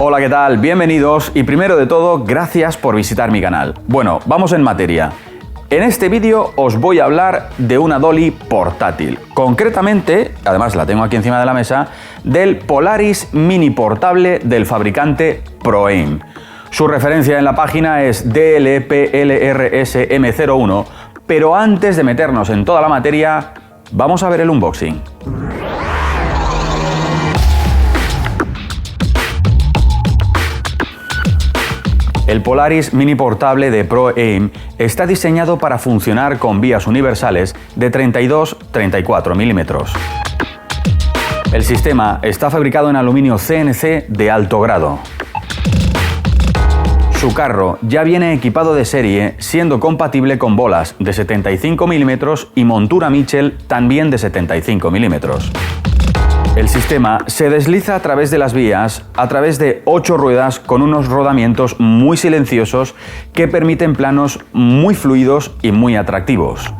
Hola, ¿qué tal? Bienvenidos y primero de todo, gracias por visitar mi canal. Bueno, vamos en materia. En este vídeo os voy a hablar de una dolly portátil. Concretamente, además la tengo aquí encima de la mesa, del Polaris mini portable del fabricante ProAim. Su referencia en la página es DLPLRSM01, pero antes de meternos en toda la materia, vamos a ver el unboxing. El Polaris mini portable de ProAim está diseñado para funcionar con vías universales de 32-34 milímetros. El sistema está fabricado en aluminio CNC de alto grado. Su carro ya viene equipado de serie, siendo compatible con bolas de 75 milímetros y montura Mitchell también de 75 milímetros. El sistema se desliza a través de las vías, a través de 8 ruedas con unos rodamientos muy silenciosos que permiten planos muy fluidos y muy atractivos.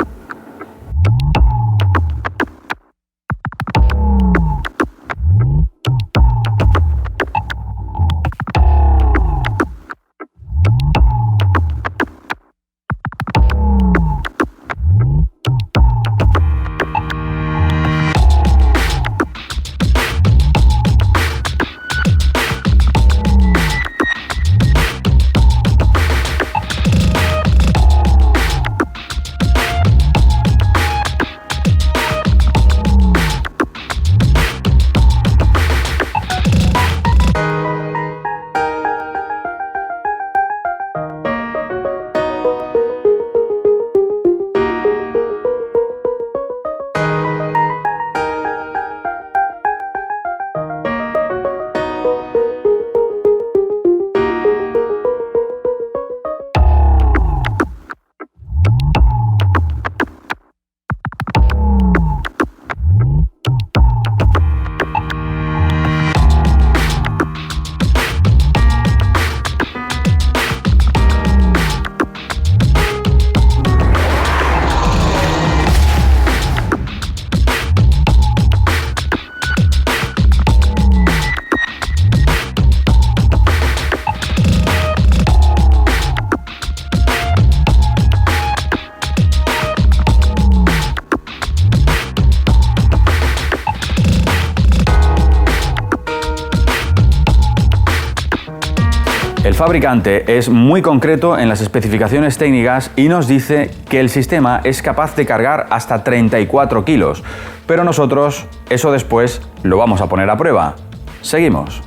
El fabricante es muy concreto en las especificaciones técnicas y nos dice que el sistema es capaz de cargar hasta 34 kilos, pero nosotros eso después lo vamos a poner a prueba. Seguimos.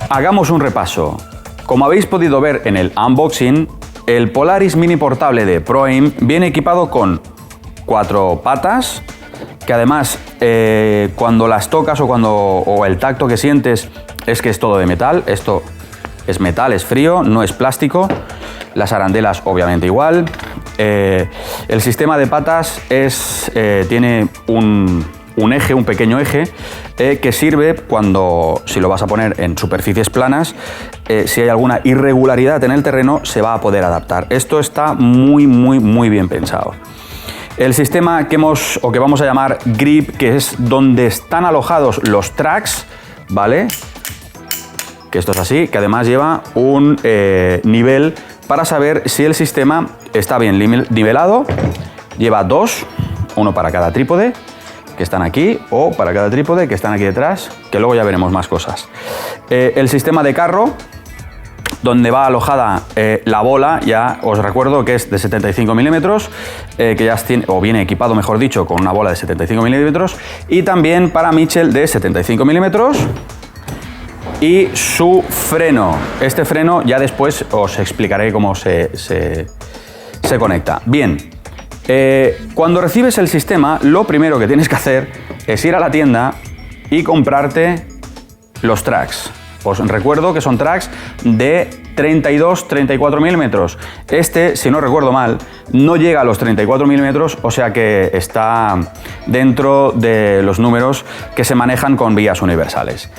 Hagamos un repaso. Como habéis podido ver en el unboxing, el Polaris mini portable de ProAim viene equipado con 4 patas, que además cuando las tocas o el tacto que sientes es que es todo de metal. Esto es metal, es frío, no es plástico. Las arandelas obviamente igual. El sistema de patas tiene un eje, un pequeño eje, que sirve si lo vas a poner en superficies planas, si hay alguna irregularidad en el terreno se va a poder adaptar. Esto está muy bien pensado. El sistema que vamos a llamar Grip, que es donde están alojados los tracks, ¿vale? Que esto es así, que además lleva un nivel para saber si el sistema está bien nivelado. Lleva 2, uno para cada trípode, que están aquí, o para cada trípode, que están aquí detrás, que luego ya veremos más cosas. El sistema de carro, donde va alojada la bola, ya os recuerdo que es de 75 milímetros, que ya viene equipado, mejor dicho, con una bola de 75 milímetros, y también para Mitchell de 75 milímetros, y su freno. Este freno ya después os explicaré cómo se conecta. Bien, cuando recibes el sistema, lo primero que tienes que hacer es ir a la tienda y comprarte los tracks. Os recuerdo que son tracks de 32-34 milímetros. Este, si no recuerdo mal, no llega a los 34 milímetros, o sea que está dentro de los números que se manejan con vías universales.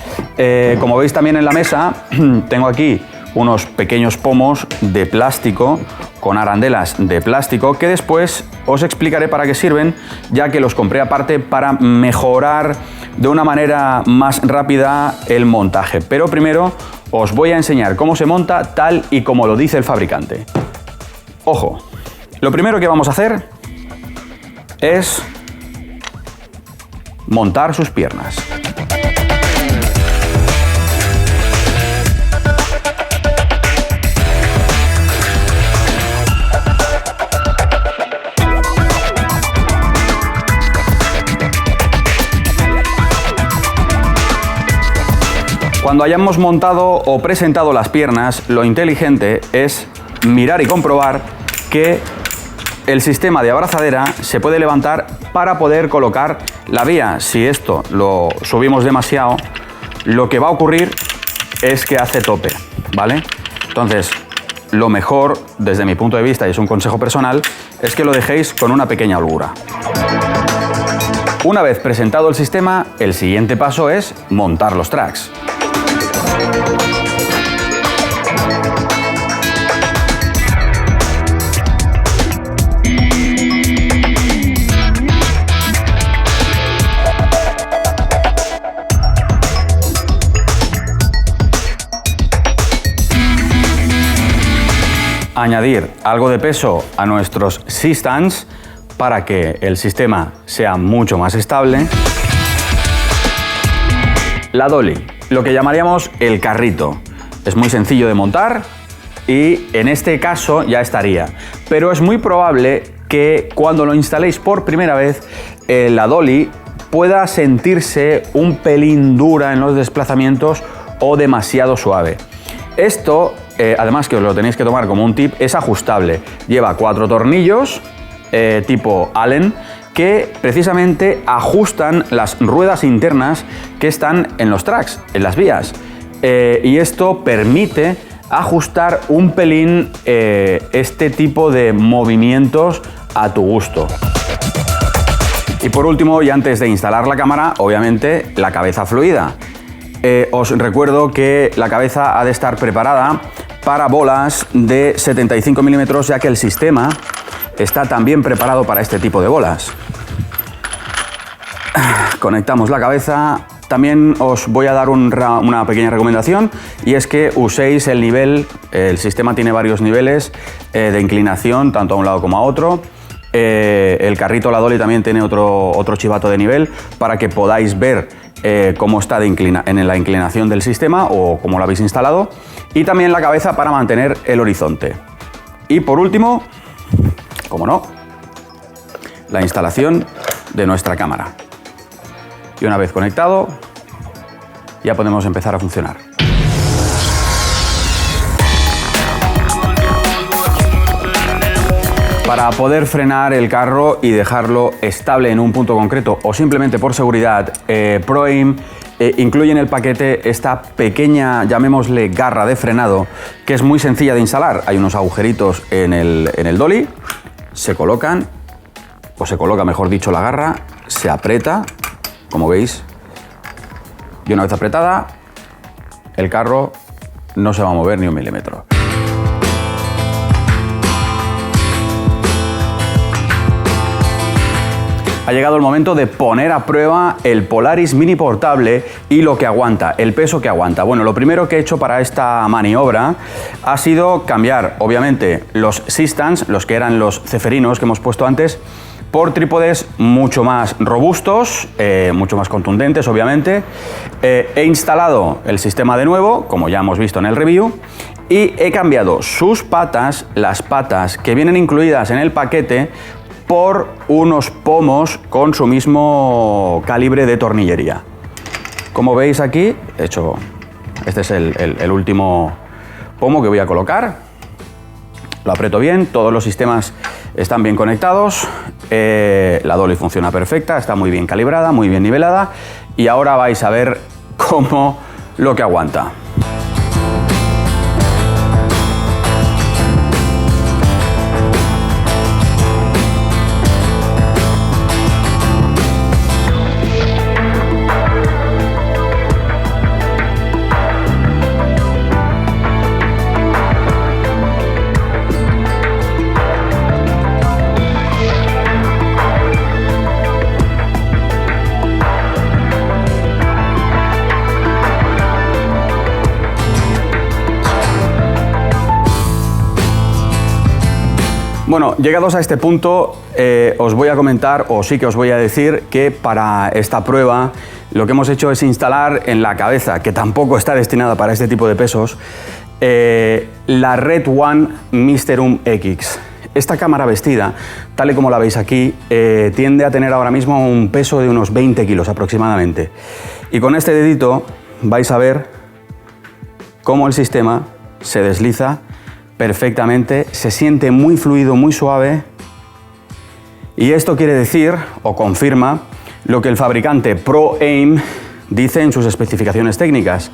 Como veis también en la mesa, tengo aquí unos pequeños pomos de plástico con arandelas de plástico que después os explicaré para qué sirven, ya que los compré aparte para mejorar de una manera más rápida el montaje. Pero primero os voy a enseñar cómo se monta tal y como lo dice el fabricante. Ojo, lo primero que vamos a hacer es montar sus piernas. Cuando hayamos montado o presentado las piernas, lo inteligente es mirar y comprobar que el sistema de abrazadera se puede levantar para poder colocar la vía. Si esto lo subimos demasiado, lo que va a ocurrir es que hace tope, ¿vale? Entonces, lo mejor, desde mi punto de vista, y es un consejo personal, es que lo dejéis con una pequeña holgura. Una vez presentado el sistema, el siguiente paso es montar los tracks. Añadir algo de peso a nuestros C-stands para que el sistema sea mucho más estable. La dolly, lo que llamaríamos el carrito. Es muy sencillo de montar y en este caso ya estaría. Pero es muy probable que cuando lo instaléis por primera vez, la dolly pueda sentirse un pelín dura en los desplazamientos o demasiado suave. Esto, además que os lo tenéis que tomar como un tip, es ajustable. Lleva 4 tornillos tipo Allen que precisamente ajustan las ruedas internas que están en los tracks, en las vías. Y esto permite ajustar un pelín este tipo de movimientos a tu gusto. Y por último, y antes de instalar la cámara, obviamente la cabeza fluida. Os recuerdo que la cabeza ha de estar preparada para bolas de 75 milímetros, ya que el sistema está también preparado para este tipo de bolas. Conectamos la cabeza. También os voy a dar una pequeña recomendación, y es que uséis el nivel. El sistema tiene varios niveles de inclinación, tanto a un lado como a otro. El carrito, la dolly, también tiene otro chivato de nivel para que podáis ver cómo está en la inclinación del sistema o cómo lo habéis instalado, y también la cabeza para mantener el horizonte. Y por último, como no, la instalación de nuestra cámara. Y una vez conectado, ya podemos empezar a funcionar. Para poder frenar el carro y dejarlo estable en un punto concreto, o simplemente por seguridad, ProAim incluye en el paquete esta pequeña, llamémosle, garra de frenado, que es muy sencilla de instalar. Hay unos agujeritos en el dolly, se colocan, o se coloca, mejor dicho, la garra, se aprieta, como veis, y una vez apretada, el carro no se va a mover ni un milímetro. Ha llegado el momento de poner a prueba el Polaris Mini portable y lo que aguanta, el peso que aguanta. Bueno, lo primero que he hecho para esta maniobra ha sido cambiar, obviamente, los C-stands, los que eran los ceferinos que hemos puesto antes, por trípodes mucho más robustos, mucho más contundentes, obviamente. He instalado el sistema de nuevo, como ya hemos visto en el review, y he cambiado sus patas, las patas que vienen incluidas en el paquete, por unos pomos con su mismo calibre de tornillería. Como veis aquí, este es el último pomo que voy a colocar. Lo aprieto bien, todos los sistemas están bien conectados, la dolly funciona perfecta, está muy bien calibrada, muy bien nivelada, y ahora vais a ver cómo lo que aguanta. Bueno, llegados a este punto, os voy a comentar, o sí que os voy a decir, que para esta prueba lo que hemos hecho es instalar en la cabeza, que tampoco está destinada para este tipo de pesos, la Red One Misterum X. Esta cámara vestida, tal y como la veis aquí, tiende a tener ahora mismo un peso de unos 20 kilos aproximadamente. Y con este dedito vais a ver cómo el sistema se desliza perfectamente, se siente muy fluido, muy suave. Y esto quiere decir, o confirma, lo que el fabricante Pro Aim dice en sus especificaciones técnicas,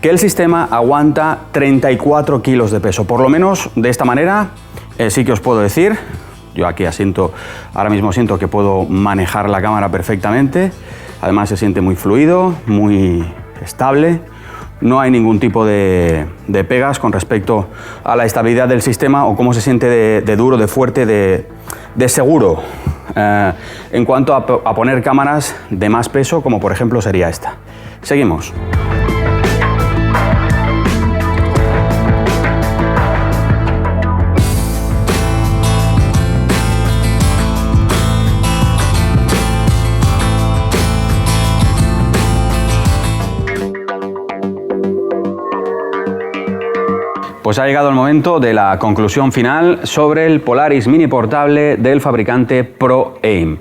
que el sistema aguanta 34 kilos de peso. Por lo menos de esta manera sí que os puedo decir. Yo aquí ahora mismo siento que puedo manejar la cámara perfectamente. Además se siente muy fluido, muy estable. No hay ningún tipo de pegas con respecto a la estabilidad del sistema o cómo se siente de duro, de fuerte, de seguro. En cuanto a poner cámaras de más peso, como por ejemplo sería esta. Seguimos. Pues ha llegado el momento de la conclusión final sobre el Polaris mini portable del fabricante Pro Aim.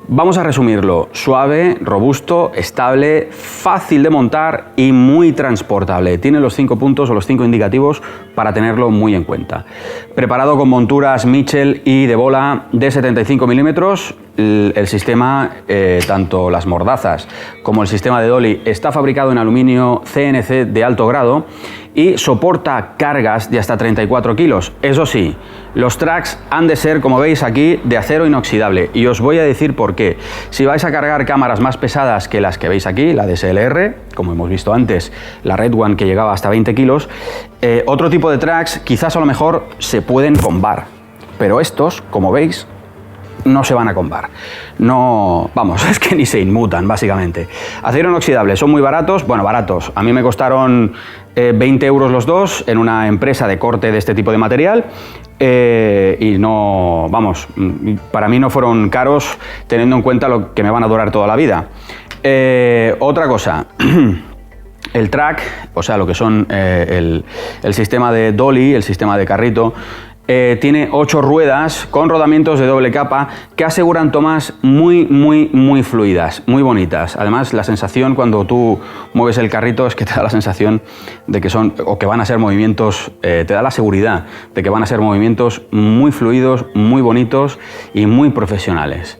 Vamos a resumirlo: suave, robusto, estable, fácil de montar y muy transportable. Tiene los 5 puntos o los 5 indicativos para tenerlo muy en cuenta. Preparado con monturas Mitchell y de bola de 75 milímetros, el sistema, tanto las mordazas como el sistema de dolly, está fabricado en aluminio CNC de alto grado y soporta cargas de hasta 34 kilos. Eso sí, los tracks han de ser, como veis aquí, de acero inoxidable, y os voy a decir por qué. Si vais a cargar cámaras más pesadas que las que veis aquí, la DSLR, como hemos visto antes, la Red One que llegaba hasta 20 kilos, otro tipo de tracks quizás a lo mejor se pueden combar, pero estos, como veis, no se van a combar. No, vamos, es que ni se inmutan, básicamente. Acero inoxidable, son muy baratos. Bueno, baratos. A mí me costaron 20 euros los dos en una empresa de corte de este tipo de material. Y no, vamos, para mí no fueron caros, teniendo en cuenta lo que me van a durar toda la vida. Otra cosa. El track, o sea, lo que son el sistema de dolly, el sistema de carrito, tiene 8 ruedas con rodamientos de doble capa que aseguran tomas muy fluidas, muy bonitas. Además, la sensación cuando tú mueves el carrito es que te da la sensación de que son, o que van a ser movimientos, te da la seguridad de que van a ser movimientos muy fluidos, muy bonitos y muy profesionales.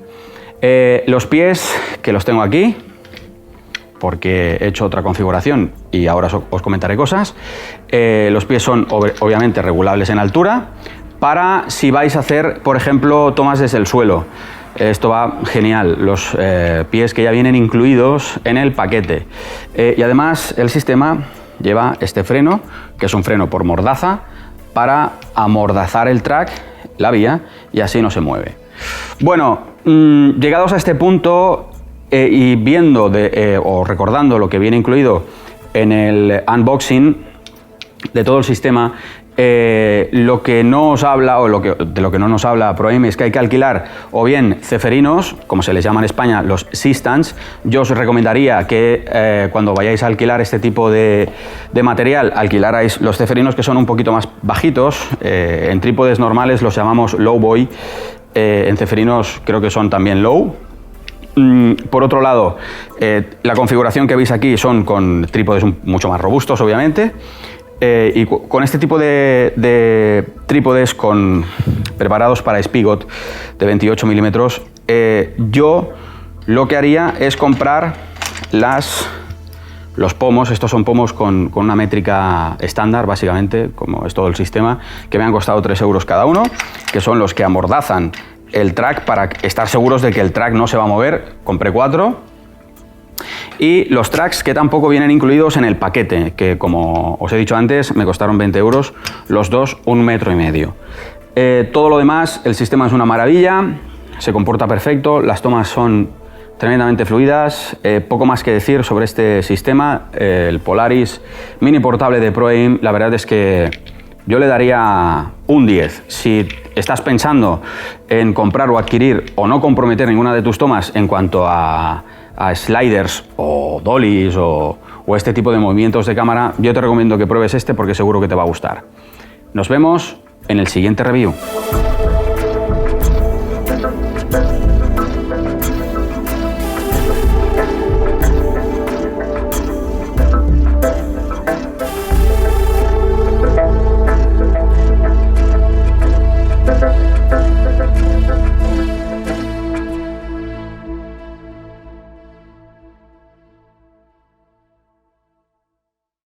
Los pies, que los tengo aquí, porque he hecho otra configuración y ahora os comentaré cosas. Los pies son obviamente regulables en altura para si vais a hacer, por ejemplo, tomas desde el suelo. Esto va genial, los pies que ya vienen incluidos en el paquete. Y además el sistema lleva este freno, que es un freno por mordaza, para amordazar el track, la vía, y así no se mueve. Bueno, llegados a este punto, y viendo o recordando lo que viene incluido en el unboxing de todo el sistema, lo que no os habla, o de lo que no nos habla Pro Aim, es que hay que alquilar o bien ceferinos, como se les llama en España, los C-stands. Yo os recomendaría que cuando vayáis a alquilar este tipo de material, alquilarais los ceferinos, que son un poquito más bajitos. En trípodes normales los llamamos low boy, en ceferinos creo que son también low. Por otro lado, la configuración que veis aquí son con trípodes mucho más robustos, obviamente, y con este tipo de trípodes preparados para Spigot de 28 milímetros, yo lo que haría es comprar los pomos. Estos son pomos con una métrica estándar, básicamente, como es todo el sistema, que me han costado 3 euros cada uno, que son los que amordazan el track para estar seguros de que el track no se va a mover. Compré 4. Y los tracks que tampoco vienen incluidos en el paquete, que como os he dicho antes, me costaron 20 euros, los dos 1,5 metros. Todo lo demás, el sistema es una maravilla, se comporta perfecto, las tomas son tremendamente fluidas. Poco más que decir sobre este sistema, el Polaris mini portable de Pro Aim. La verdad es que yo le daría un 10. Si estás pensando en comprar o adquirir o no comprometer ninguna de tus tomas en cuanto a sliders o dollies o este tipo de movimientos de cámara, yo te recomiendo que pruebes este porque seguro que te va a gustar. Nos vemos en el siguiente review.